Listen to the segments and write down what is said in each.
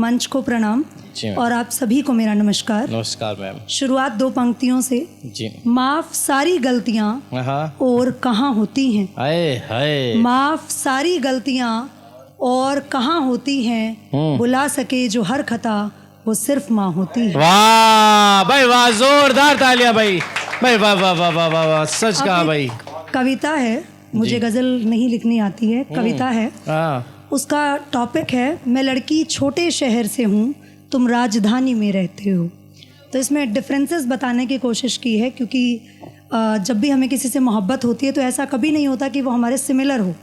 मंच को प्रणाम और आप सभी को मेरा नमस्कार। नमस्कार मैम। शुरुआत 2 पंक्तियों से। जी। माफ सारी गलतियाँ और कहाँ होती हैं। हाय हाय। माफ सारी गलतियाँ और कहाँ होती हैं, बुला सके जो हर खता वो सिर्फ माँ होती है। वाह भाई वाह, जोरदार तालियां भाई। भाई वाह वाह वाह वाह वाह वाह, सच कहा भाई। कविता है, मुझे गजल नहीं लिखनी आती है, कविता है। उसका टॉपिक है मैं लड़की छोटे शहर से हूँ, तुम राजधानी में रहते हो। तो इसमें डिफरेंसेस बताने की कोशिश की है, क्योंकि जब भी हमें किसी से मोहब्बत होती है तो ऐसा कभी नहीं होता कि वो हमारे सिमिलर हो,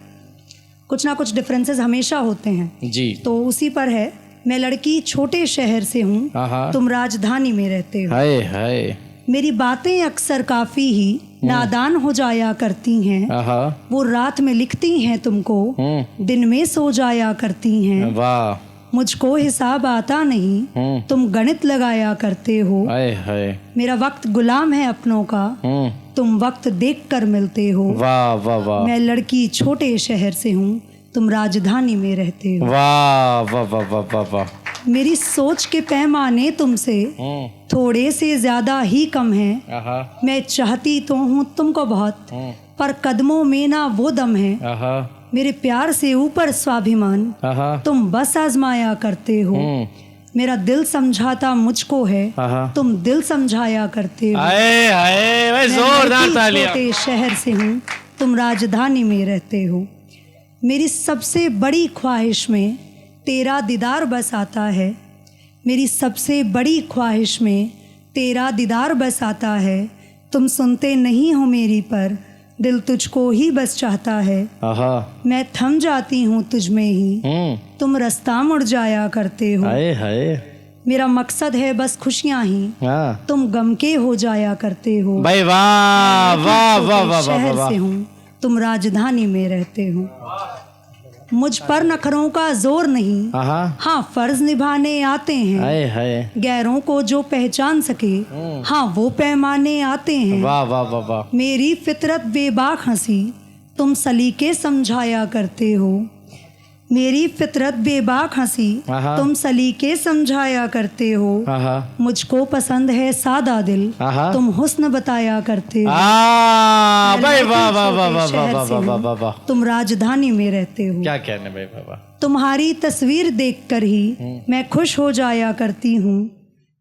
कुछ ना कुछ डिफरेंसेस हमेशा होते हैं जी। तो उसी पर है, मैं लड़की छोटे शहर से हूँ, तुम राजधानी में रहते हो। हाय हाय। मेरी बातें अक्सर काफी ही नादान हो जाया करती हैं, वो रात में लिखती हैं तुमको, दिन में सो जाया करती हैं। वाह। मुझको हिसाब आता नहीं, तुम गणित लगाया करते हो। हाय हाय। मेरा वक्त गुलाम है अपनों का, तुम वक्त देख कर मिलते हो। वाह वाह वाह। मैं लड़की छोटे शहर से हूँ, तुम राजधानी में रहते हो। वाह वाह वाह वाह वाह वाह। मेरी सोच के पैमाने तुमसे थोड़े से ज्यादा ही कम हैं। मैं चाहती तो हूँ तुमको बहुत, पर कदमों में ना वो दम है। मेरे प्यार से ऊपर स्वाभिमान तुम बस आजमाया करते हो। मेरा दिल समझाता मुझको है, तुम दिल समझाया करते हो। जोरदार तालियां। छोटे शहर से हूँ, तुम राजधानी में रहते हो। मेरी सबसे बड़ी ख्वाहिश में तेरा दीदार बस आता है। मेरी सबसे बड़ी ख्वाहिश में तेरा दीदार बस आता है। तुम सुनते नहीं हो मेरी, पर दिल तुझको ही बस चाहता है। मैं थम जाती हूँ तुझ में ही, तुम रास्ता मुड़ जाया करते हो। हाय हाय। मेरा मकसद है बस खुशियाँ ही, तुम गम के हो जाया करते हो। भाई वाह वाह वाह वाह। शहर से हूँ, तुम राजधानी में रहते हो। मुझ पर नखरों का जोर नहीं, हाँ फर्ज निभाने आते हैं। हाय हाय। गैरों को जो पहचान सके, हाँ वो पैमाने आते हैं। वाह वाह वाह वाह। मेरी फितरत बेबाक हंसी, तुम सलीके समझाया करते हो। मेरी फितरत बेबाक हंसी, तुम सलीके समझाया करते हो। मुझको पसंद है सादा दिल, तुम हुस्न बताया करते हो। भाई वाह वाह वाह वाह वाह वाह। तुम राजधानी में रहते हो। क्या कहने भाई बाबा। तुम्हारी तस्वीर देखकर ही मैं खुश हो जाया करती हूँ।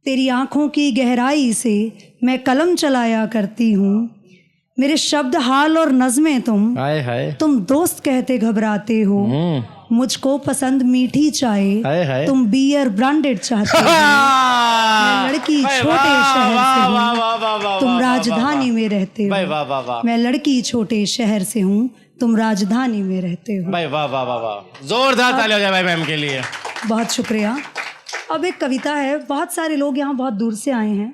तेरी आंखों की गहराई से मैं कलम चलाया करती हूँ। मेरे शब्द हाल और नज़में तुम दोस्त कहते घबराते हो। मुझको पसंद मीठी चाय, तुम बियर ब्रांडेड चाहते हो। मैं लड़की छोटे शहर से हूँ, तुम राजधानी में रहते हो। मैं लड़की छोटे शहर से हूँ, तुम राजधानी में रहते हो। भाई वाह वाह वाह वाह। जोरदार तालियां हो जाए भाई मैम के लिए। बहुत शुक्रिया। अब एक कविता है, बहुत सारे लोग यहाँ बहुत दूर से आए हैं,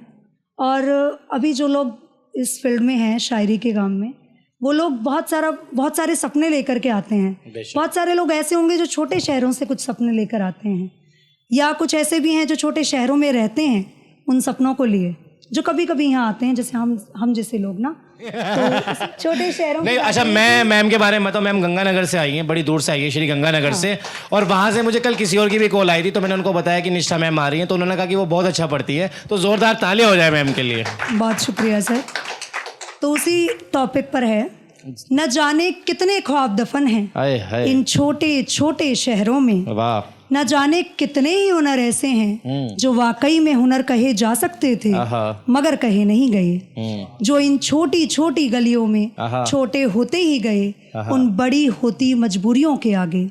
और अभी जो लोग इस फील्ड में हैं, शायरी के काम में, वो लोग बहुत सारे सपने लेकर के आते हैं। बहुत सारे लोग ऐसे होंगे जो छोटे शहरों से कुछ सपने लेकर आते हैं, या कुछ ऐसे भी हैं जो छोटे शहरों में रहते हैं उन सपनों को लिए, जो कभी कभी यहाँ आते हैं, जैसे हम जैसे लोग ना। तो छोटे शहरों नहीं, अच्छा, मैं मैम के बारे में तो मैम गंगानगर से आई हैं, बड़ी दूर से आई है, श्री गंगानगर से। और वहाँ से मुझे कल किसी और की भी कॉल आई थी, तो मैंने उनको बताया कि निष्ठा मैम आ रही हैं, तो उन्होंने कहा कि वो बहुत अच्छा पढ़ती है। तो जोरदार तालियां हो जाए मैम के लिए। बहुत शुक्रिया सर। तो उसी टॉपिक पर है, न जाने कितने ख्वाब दफन हैं इन छोटे छोटे शहरों में। वाह। न जाने कितने ही हुनर ऐसे हैं जो वाकई में हुनर कहे जा सकते थे, मगर कहे नहीं गए। जो इन छोटी छोटी गलियों में छोटे होते ही गए, उन बड़ी होती मजबूरियों के आगे।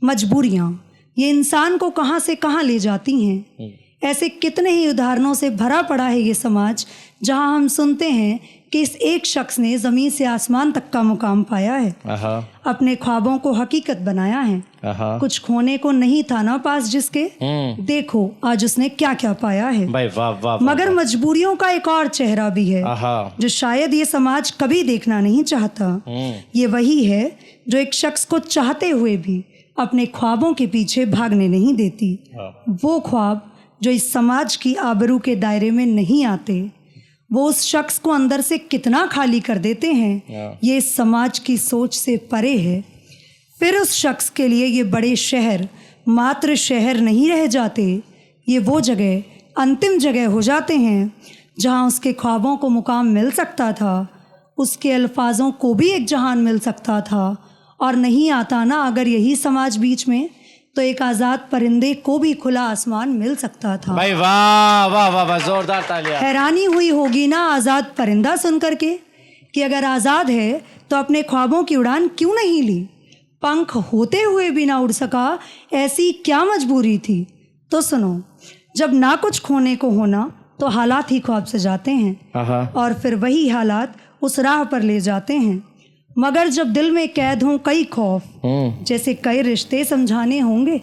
मजबूरियाँ ये इंसान को कहाँ से कहाँ ले जाती हैं। ऐसे कितने ही उदाहरणों से भरा पड़ा है ये समाज, जहाँ हम सुनते हैं कि इस एक शख्स ने ज़मीन से आसमान तक का मुकाम पाया है, अपने ख्वाबों को हकीकत बनाया है। कुछ खोने को नहीं था ना पास जिसके, देखो आज उसने क्या क्या पाया है। मगर मजबूरियों का एक और चेहरा भी है जो शायद ये समाज कभी देखना नहीं चाहता। ये वही है जो एक शख्स को चाहते हुए भी अपने ख्वाबों के पीछे भागने नहीं देती। वो ख्वाब जो इस समाज की आबरू के दायरे में नहीं आते, वो उस शख्स को अंदर से कितना खाली कर देते हैं, ये इस समाज की सोच से परे है। फिर उस शख्स के लिए ये बड़े शहर मात्र शहर नहीं रह जाते, ये वो जगह अंतिम जगह हो जाते हैं जहाँ उसके ख्वाबों को मुकाम मिल सकता था, उसके अल्फाजों को भी एक जहान मिल सकता था। और नहीं आता ना अगर यही समाज बीच में, तो एक आज़ाद परिंदे को भी खुला आसमान मिल सकता था। भाई वाह वाह वाह वाह, जोरदार तालियां। हैरानी हुई होगी ना आज़ाद परिंदा सुन करके कि अगर आज़ाद है तो अपने ख्वाबों की उड़ान क्यों नहीं ली? पंख होते हुए भी ना उड़ सका, ऐसी क्या मजबूरी थी? तो सुनो, जब ना कुछ खोने को होना तो हालात ही ख्वाब से जाते हैं और फिर वही हालात उस राह पर ले जाते हैं। मगर जब दिल में कैद हों कई खौफ, जैसे कई रिश्ते समझाने होंगे,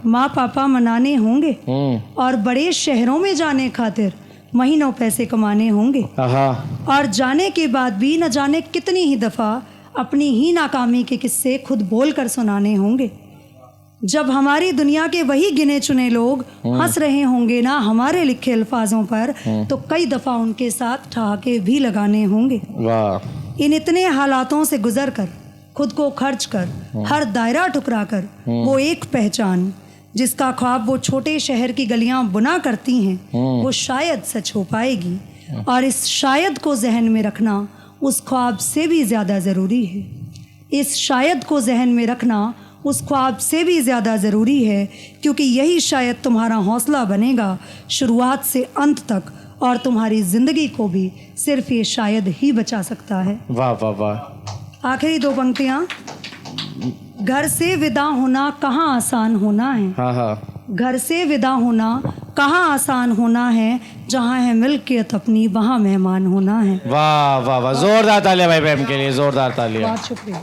माँ पापा मनाने होंगे और बड़े शहरों में जाने खातिर महीनों पैसे कमाने होंगे, और जाने के बाद भी न जाने कितनी ही दफ़ा अपनी ही नाकामी के किस्से खुद बोल कर सुनाने होंगे। जब हमारी दुनिया के वही गिने चुने लोग हंस रहे होंगे ना हमारे लिखे अल्फाजों पर, तो कई दफ़ा उनके साथ ठहाके भी लगाने होंगे। इन इतने हालातों से गुजर कर, खुद को खर्च कर, हर दायरा ठुकरा कर, वो एक पहचान जिसका ख्वाब वो छोटे शहर की गलियां बुना करती हैं, वो शायद सच हो पाएगी। और इस शायद को जहन में रखना उस ख्वाब से भी ज़्यादा ज़रूरी है। इस शायद को जहन में रखना उस ख्वाब से भी ज़्यादा ज़रूरी है, क्योंकि यही शायद तुम्हारा हौसला बनेगा शुरुआत से अंत तक, और तुम्हारी ज़िंदगी को भी सिर्फ ये शायद ही बचा सकता है। वाह वाह वाह। आखिरी दो पंक्तियाँ। घर से विदा होना कहाँ आसान होना है, घर से विदा होना कहाँ आसान होना है, जहाँ है मिल्कियत अपनी वहाँ मेहमान होना है। वाह वाह वाह, जोरदार तालियां भाई मैम के लिए, जोरदार तालियां। बहुत शुक्रिया।